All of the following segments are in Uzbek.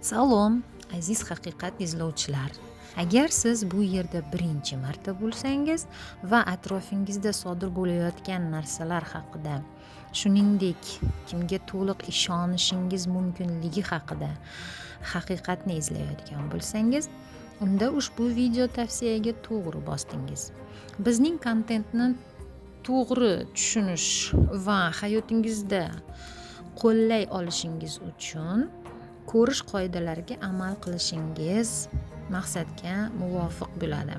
Salom, aziz haqiqat izlovchilar. Agar siz bu yerda birinchi marta bo'lsangiz va atrofingizda sodir bo'layotgan narsalar haqida, shuningdek kimga to'liq ishonishingiz mumkinligi haqida haqiqatni izlayotgan bo'lsangiz, unda ushbu video tavsiyaga to'g'ri bosdingiz. Bizning kontentni to'g'ri tushunish va hayotingizda qo'llay olishingiz uchun ko'rish qoidalariga amal qilishingiz maqsadga muvofiq bo'ladi.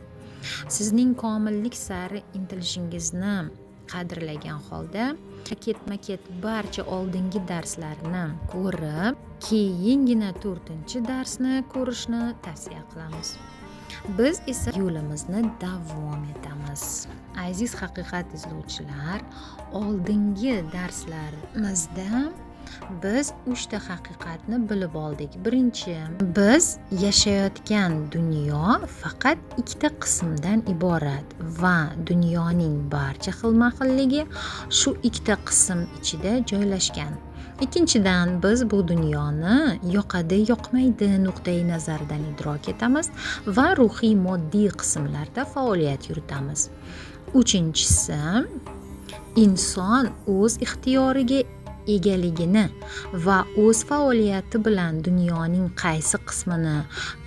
Sizning komillik sari intilishingizni qadrlagan holda ketma-ket barcha oldingi darslarni ko'rib, keyingina 4-darsni ko'rishni tavsiya qilamiz. Biz esa yo'limizni davom etamiz. Aziz haqiqat izlovchilar, oldingi darslarimizda biz 3 ta haqiqatni bilib oldik. Birinchi, biz yashayotgan dunyo faqat 2 ta qismdan iborat va dunyoning barcha xilma-xilligi shu 2 ta qism ichida joylashgan. Ikkinchidan, biz bu dunyoni yoqadi-yoqmaydi nuqtai nazaridan idrok etamiz va ruhiy moddiy qismlarda faoliyat yuritamiz. Uchinchisi, inson o'z ixtiyoriga egaligini va o'z faoliyati bilan dunyoning qaysi qismini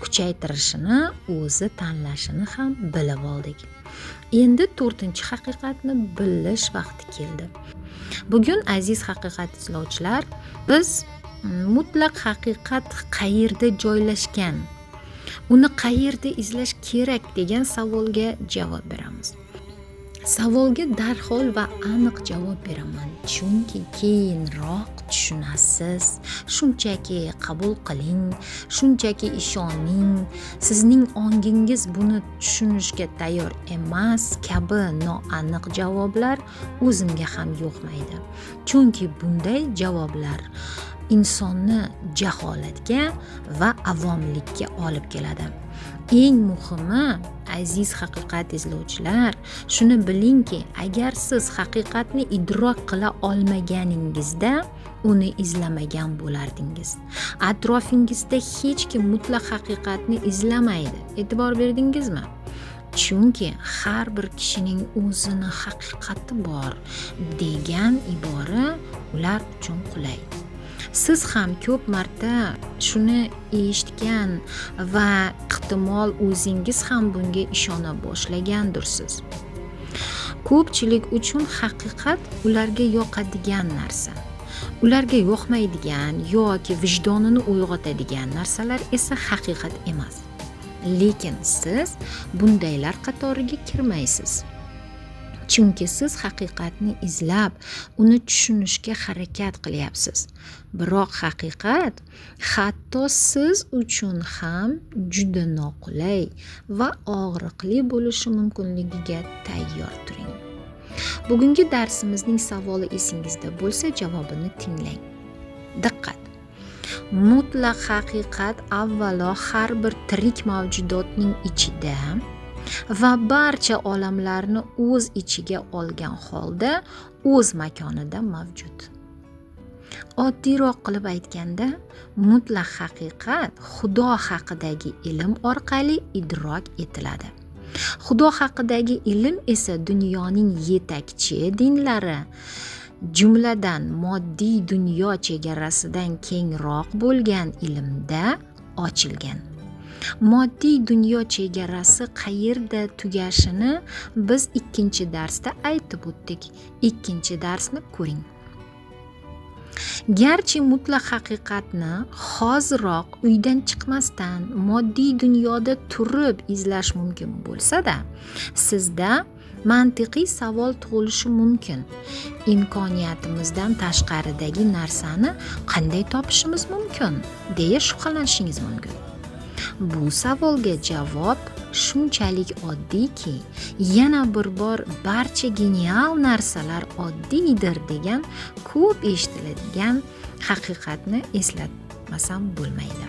kuchaytirishini o'zi tanlashini ham bilib oldik. Endi 4-haqiqatni bilish vaqti keldi. Bugun aziz haqiqat izlovchilar, biz mutlaq haqiqat qayerda joylashgan, uni qayerda izlash kerak degan savolga javob beramiz. Savolga darhol va aniq javob beraman, chunki keyinroq tushunasiz. Shunchaki qabul qiling, shunchaki ishoning, sizning ongingiz buni tushunishga tayyor emas kabi noaniq javoblar o'zimga ham yoqmaydi. Chunki bunday javoblar insonni jaholatga va avomlikka olib keladi. Eng muhimi, aziz haqiqat izlovchilar, shuni bilingki, agar siz haqiqatni idrok qila olmaganingizda uni izlamagan bo'lardingiz. Atrofingizda hech kim mutlaq haqiqatni izlamaydi. E'tibor berdingizmi? Chunki har bir kishining o'zini haqiqati bor degan ibora ular uchun qulay. Siz ham ko'p marta shuni eshitgan va ehtimol o'zingiz ham bunga ishona boshlagandirsiz. Ko'pchilik uchun haqiqat ularga yoqadigan narsa. Ularga yoqmaydigan yoki vijdonini uyg'otadigan narsalar esa haqiqat emas. Lekin siz bundaylar qatoriga kirmaysiz. Chunki siz haqiqatni izlab, uni tushunishga harakat qilyapsiz. Biroq haqiqat hatto siz uchun ham juda noqulay va og'riqli bo'lishi mumkinligiga tayyor turing. Bugungi darsimizning savoli esingizda bo'lsa, javobini tinglang. Diqqat! Mutlaq haqiqat avvalo har bir tirik mavjudotning ichida va barcha olamlarni o'z ichiga olgan holda o'z makonida mavjud. Oddiyroq qilib aytganda, mutlaq haqiqat Xudo haqidagi ilm orqali idrok etiladi. Xudo haqidagi ilm esa dunyoning yetakchi dinlari, jumladan moddiy dunyo chegarasidan kengroq bo'lgan ilmda ochilgan. Moddiy dunyo chegarasi qayerda tugashini biz 2-darsda aytib o'tdik. 2-darsni ko'ring. Garchi mutlaq haqiqatni hoziroq uydan chiqmasdan moddiy dunyoda turib izlash mumkin bo'lsa-da, sizda mantiqiy savol tug'ilishi mumkin. Imkoniyatimizdan tashqaridagi narsani qanday topishimiz mumkin, deya shubhalanishingiz mumkin. Bu savolga javob shunchalik oddiyki, yana bir bor barcha genial narsalar oddiydir degan ko'p eshitiladigan haqiqatni eslatmasam bo'lmaydi.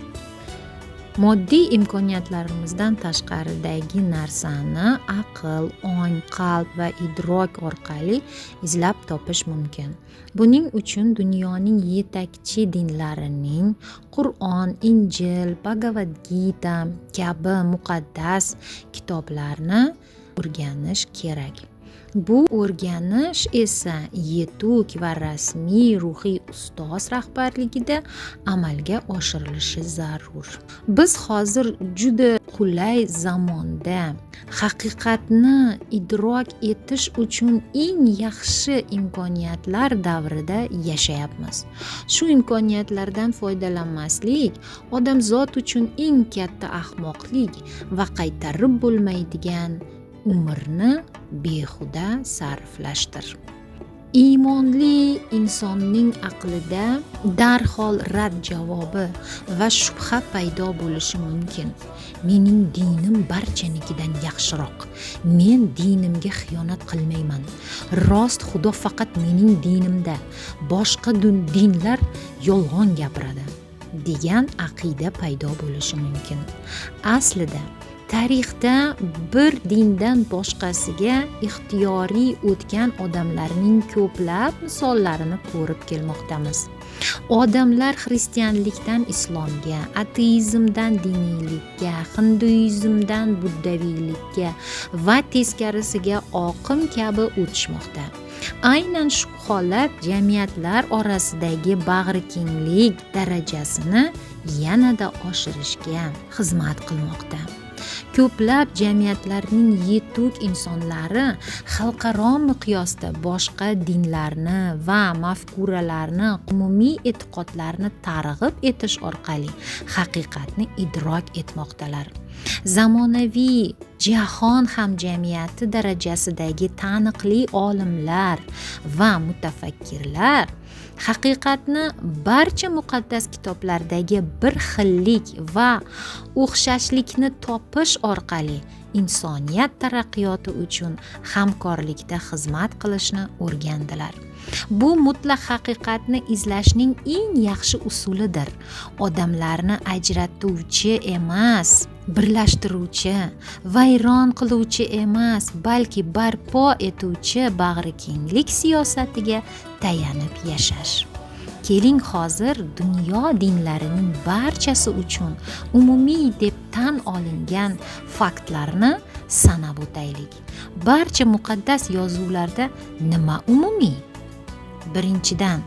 Moddiy imkoniyatlarimizdan tashqaridagi narsani aql, ong, qalb va idrok orqali izlab topish mumkin. Buning uchun dunyoning yetakchi dinlarining Qur'on, Injil, Bhagavad Gita kabi muqaddas kitoblarni o'rganish kerak. Bu o'rganish esa yetuk va rasmiy ruhiy ustoz rahbarligida amalga oshirilishi zarur. Biz hozir juda qulay zamonda haqiqatni idrok etish uchun eng yaxshi imkoniyatlar davrida yashayapmiz. Shu imkoniyatlardan foydalanmaslik odamzod uchun eng katta ahmoqlik va qaytarib bo'lmaydigan umrni behuda sarflashdir. Iymonli insonning aqlida darhol rad javobi va shubha paydo bo'lishi mumkin. Mening dinim barchanikidan yaxshiroq. Men dinimga xiyonat qilmayman. Rost Xudo faqat mening dinimda. Boshqa dinlar yolg'on gapiradi degan aqida paydo bo'lishi mumkin. Aslida tarixda bir dindan boshqasiga ixtiyoriy o'tgan odamlarning ko'plab misollarini ko'rib kelmoqdamiz. Odamlar xristianlikdan islomga, ateizmdan diniylikka, hinduizmdan buddaviylikka va teskarisiga oqim kabi o'tishmoqda. Aynan shu holat jamiyatlar orasidagi bag'rikenglik darajasini yanada oshirishga xizmat qilmoqda. Ko'plab jamiyatlarning yetuk insonlari xalqaro miqyosda boshqa dinlarni va mafkuralarni, umumiy e'tiqodlarni targ'ib etish orqali haqiqatni idrok etmoqdalar. Zamonaviy jahon hamjamiyati darajasidagi taniqli olimlar va mutafakkirlar haqiqatni barcha muqaddas kitoblardagi bir xillik va o'xshashlikni topish orqali insoniyat taraqqiyoti uchun hamkorlikda xizmat qilishni o'rgandilar. Bu mutlaq haqiqatni izlashning eng yaxshi usulidir. Odamlarni ajratuvchi emas, birlashtiruvchi, vayron qiluvchi emas, balki barpo etuvchi bag'rikenglik siyosatiga tayanib yashash. Keling hozir dunyo dinlarining barchasi uchun umumiy deb tan olingan faktlarni sanab o'taylik. Barcha muqaddas yozuvlarda nima umumiy? Birinchidan,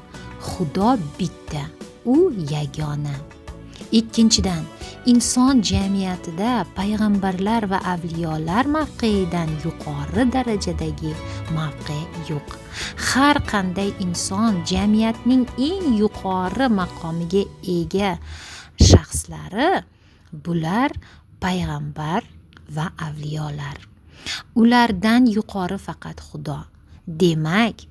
Xudo bitta, u yagona. Ikkinchidan, inson jamiyatida payg'ambarlar va avliyolar mavqeidan yuqori darajadagi mavqe yo'q. Har qanday inson jamiyatning eng yuqori maqomiga ega shaxslari, bular payg'ambar va avliyolar. Ulardan yuqori faqat Xudo. Demak,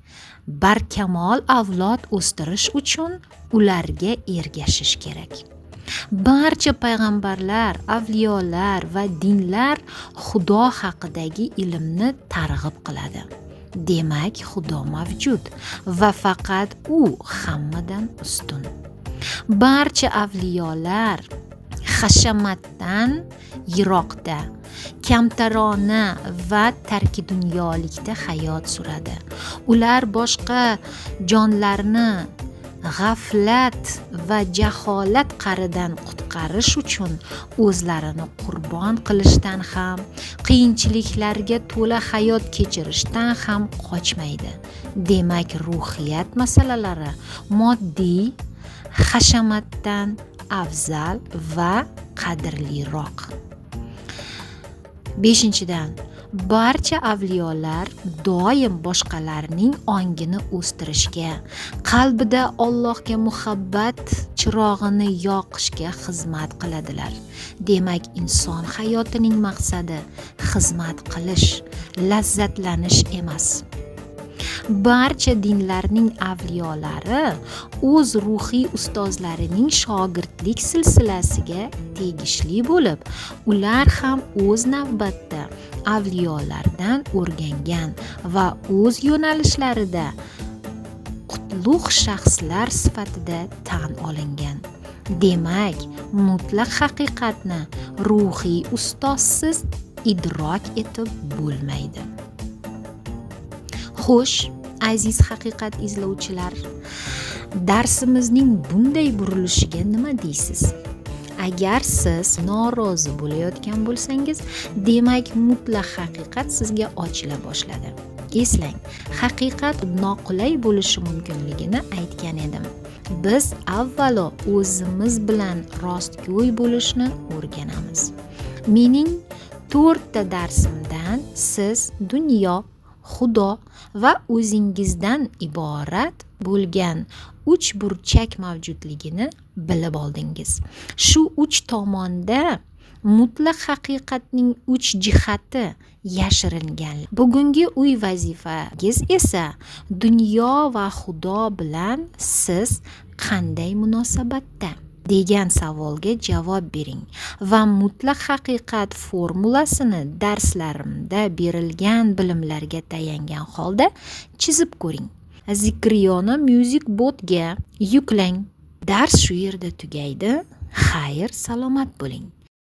barkamol avlod o'stirish uchun ularga ergashish kerak. Barcha payg'ambarlar, avliyolar va dinlar Xudo haqidagi ilmni targ'ib qiladi. Demak, Xudo mavjud va faqat u hammadan ustun. Barcha avliyolar hashamatdan yiroqda, kamtarona va tarki dunyolikda hayot suradi. Ular boshqa jonlarni g'aflat va jaholat qaridan qutqarish uchun o'zlarini qurbon qilishdan ham, qiyinchiliklarga to'la hayot kechirishdan ham qochmaydi. Demak, ruhiyat masalalari moddiy hashamatdan afzal va qadrliroq. Beshinchidan, barcha avliyolar doim boshqalarning ongini o'stirishga, qalbida Allohga muhabbat chirog'ini yoqishga xizmat qiladilar. Demak, inson hayotining maqsadi xizmat qilish, lazzatlanish emas. Barcha dinlarning avliyolari o'z ruhiy ustozlarining shogirdlik silsilasiga tegishli bo'lib, ular ham o'z navbatda avliyolardan o'rgangan va o'z yo'nalishlarida qutlug' shaxslar sifatida tan olingan. Demak, mutlaq haqiqatni ruhiy ustozsiz idrok etib bo'lmaydi. Xo'sh, aziz haqiqat izlovchilar, darsimizning bunday burilishiga nima deysiz? Agar siz norozi bo'layotgan bo'lsangiz, demak mutlaq haqiqat sizga ochila boshladi. Eslang, haqiqat noqulay bo'lishi mumkinligini aytgan edim. Biz avvalo o'zimiz bilan rostgo'y bo'lishni o'rganamiz. Mening 4 ta darsimdan siz dunyo, Xudo va o'zingizdan iborat bo'lgan 3 burchak mavjudligini bilib oldingiz. Shu 3 tomonda mutlaq haqiqatning 3 jihati yashiringan. Bugungi uy vazifangiz esa dunyo va Xudo bilan siz qanday munosabatda degan savolga javob bering va mutlaq haqiqat formulasini darslarimda berilgan bilimlarga tayangan holda chizib ko'ring. Zikriyona Music Bot'ga yuklang. Dars shu yerda tugaydi. Xayr, salomat bo'ling.